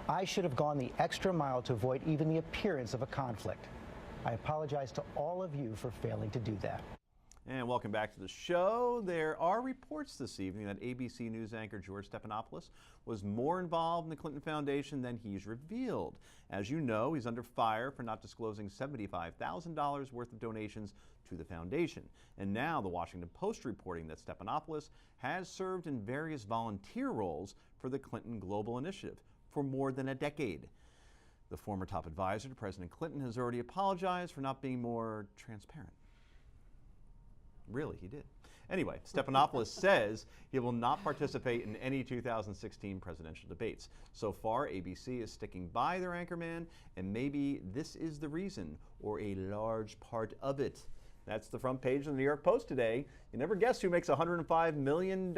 I should have gone the extra mile to avoid even the appearance of a conflict. I apologize to all of you for failing to do that. And welcome back to the show. There are reports this evening that ABC News anchor George Stephanopoulos was more involved in the Clinton Foundation than he's revealed. As you know, he's under fire for not disclosing $75,000 worth of donations to the foundation. And now the Washington Post reporting that Stephanopoulos has served in various volunteer roles for the Clinton Global Initiative for more than a decade. The former top advisor to President Clinton has already apologized for not being more transparent. Really, he did. Anyway, Stephanopoulos says he will not participate in any 2016 presidential debates. So far, ABC is sticking by their anchorman, and maybe this is the reason, or a large part of it. That's the front page of the New York Post today. You never guess who makes $105 million.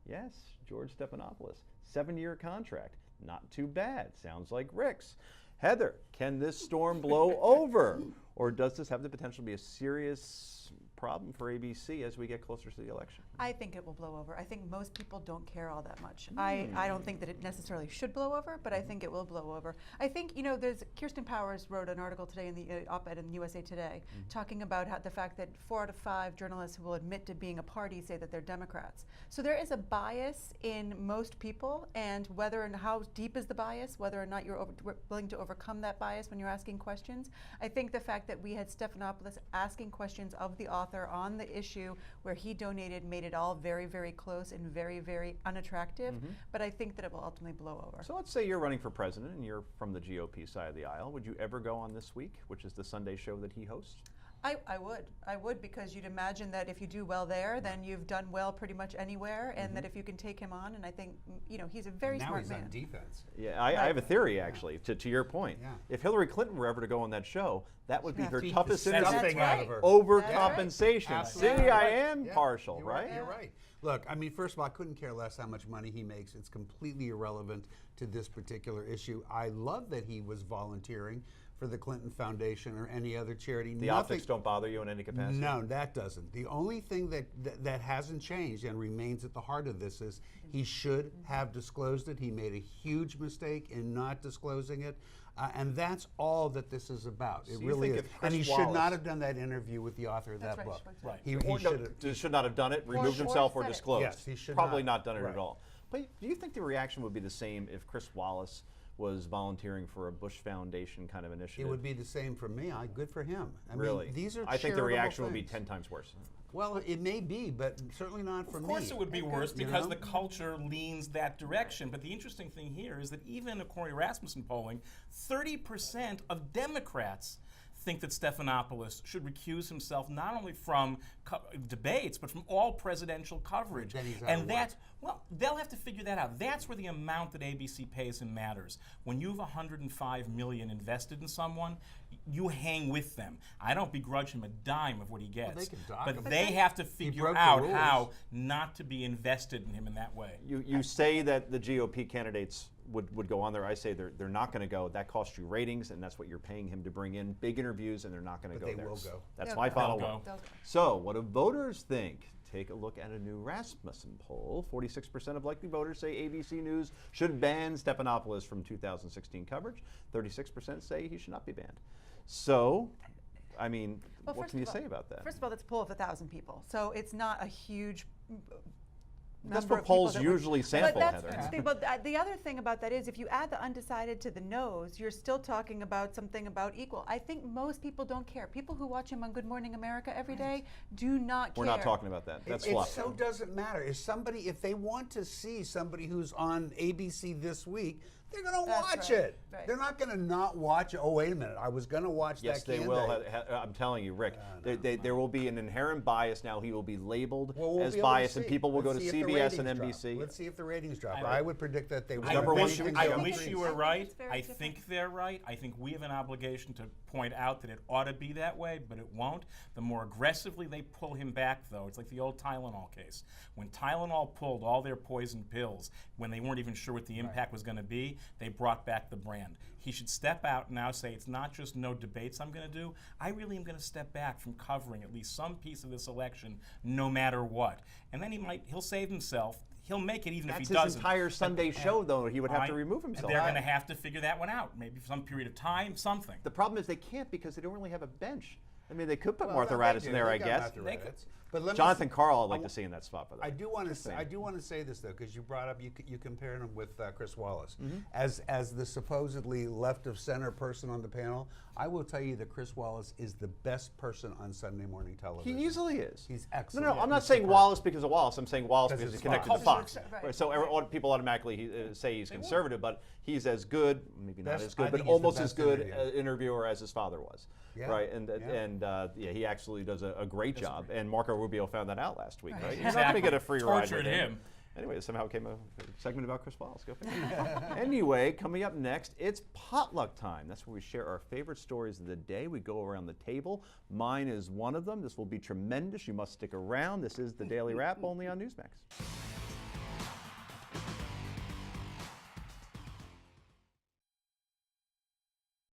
Yes, George Stephanopoulos. 7-year contract. Not too bad. Sounds like Rick's. Heather, can this storm blow over? Or does this have the potential to be a serious problem for ABC as we get closer to the election? I think it will blow over. I think most people don't care all that much. I don't think that it necessarily should blow over, but I think it will blow over. I think, you know, there's Kirsten Powers wrote an article today in the op-ed in USA Today talking about how the fact that 4 out of 5 journalists who will admit to being a party say that they're Democrats. So there is a bias in most people, and whether and how deep is the bias, whether or not you're willing to overcome that bias when you're asking questions. I think the fact that we had Stephanopoulos asking questions of the author on the issue where he donated made it all very, very close and very, very unattractive. But I think that it will ultimately blow over. So let's say you're running for president and you're from the GOP side of the aisle. Would you ever go on This Week, which is the Sunday show that he hosts? I would, because you'd imagine that if you do well there, then you've done well pretty much anywhere, and that if you can take him on, and I think, you know, he's a very smart man. Now he's on defense. Yeah, I have a theory, actually, to your point. Yeah. If Hillary Clinton were ever to go on that show, that would be her Beat toughest the interview. stuffing out of her. Overcompensation. Right. See, I am partial, You're right? You're right. Look, I mean, first of all, I couldn't care less how much money he makes. It's completely irrelevant to this particular issue. I love that he was volunteering for the Clinton Foundation or any other charity. The optics don't bother you in any capacity? No, that doesn't. The only thing that hasn't changed and remains at the heart of this is he should have disclosed it. He made a huge mistake in not disclosing it. And that's all that this is about. So it really is. And he should Wallace not have done that interview with the author of that book. Right. He should not have done it, removed himself, or disclosed. Yes, he should Probably not done it right. at all. But do you think the reaction would be the same if Chris Wallace was volunteering for a Bush Foundation kind of initiative? It would be the same for me. Good for him. I really? mean, these are I think the reaction things. would be 10 times worse. Well, it may be, but certainly not for me. Of course it would be worse because know? the culture leans that direction. But the interesting thing here is that even according to Rasmussen polling, 30% of Democrats think that Stephanopoulos should recuse himself not only from debates, but from all presidential coverage. And that's, well, they'll have to figure that out. That's where the amount that ABC pays him matters. When you have $105 million invested in someone, you hang with them. I don't begrudge him a dime of what he gets. Well, they can dock but him. they have to figure out how not to be invested in him in that way. You say that the GOP candidates would go on there. I say they're not going to go. That costs you ratings, and that's what you're paying him to bring in, big interviews, and they're not going to go there. They will go. That's They'll my go. final They'll one. go. So what do voters think? Take a look at a new Rasmussen poll. 46% of likely voters say ABC News should ban Stephanopoulos from 2016 coverage. 36% say he should not be banned. So, I mean, Well, what can you say about that? First of all, that's a poll of 1,000 people, so it's not a huge That's number what of people polls that usually sample, but that's Heather. the thing, but the other thing about that is if you add the undecided to the no's, you're still talking about something about equal. I think most people don't care. People who watch him on Good Morning America every day do not care. We're not talking about that. That's It fluff. so doesn't matter. If they want to see somebody who's on ABC This Week, they're going to watch it. Right. They're not going to not watch it. Oh, wait a minute. I was going to watch Yes, that they will. I'm telling you, Rick, there will be an inherent bias now. He will be labeled We'll as be able to biased, and see. people will Let's go to see if the CBS and ratings NBC. drop. Let's see if the ratings drop. I would predict that they would. I Number one wish, should I be wish you were I think right. it's very I different. think they're right. I think we have an obligation to point out that it ought to be that way, but it won't. The more aggressively they pull him back, though, it's like the old Tylenol case. When Tylenol pulled all their poison pills, when they weren't even sure what the impact was going to be, they brought back the brand. He should step out and now say, it's not just no debates I'm going to do. I really am going to step back from covering at least some piece of this election, no matter what. And then he'll save himself. he'll make it even if That's he his doesn't. entire Sunday show, though. He would have to Right. remove And himself. they're going to have to figure that one out, maybe for some period of time, something. The problem is they can't because they don't really have a bench. I mean, they could put Well, Martha no, they Raddatz do. in there, They I got guess. Martha They could. Raddatz. But let me Jonathan s- Carl, I'd like to see in that spot for that. I do want Just to. saying. I do want to say this though, because you brought up you compared him with Chris Wallace Mm-hmm. as the supposedly left of center person on the panel. I will tell you that Chris Wallace is the best person on Sunday morning television. He easily is. He's No, excellent. no, I'm not He's saying superb. Wallace because of Wallace. I'm saying Wallace Because because he's it's connected to Fox. Fox. Right. Right, so people automatically say he's conservative, but he's as good, maybe not Best- as I good, but think he's the almost as best good interviewer. interviewer as his father was. Yeah. Right, and Yeah. he actually does a great job. And Marco Rubio found that out last week. Right, he's not going Exactly. to get a free ride. Tortured with him. Anyway, somehow came a segment about Chris Wallace. Go figure. Anyway, coming up next, it's potluck time. That's where we share our favorite stories of the day. We go around the table. Mine is one of them. This will be tremendous. You must stick around. This is the Daily Wrap only on Newsmax.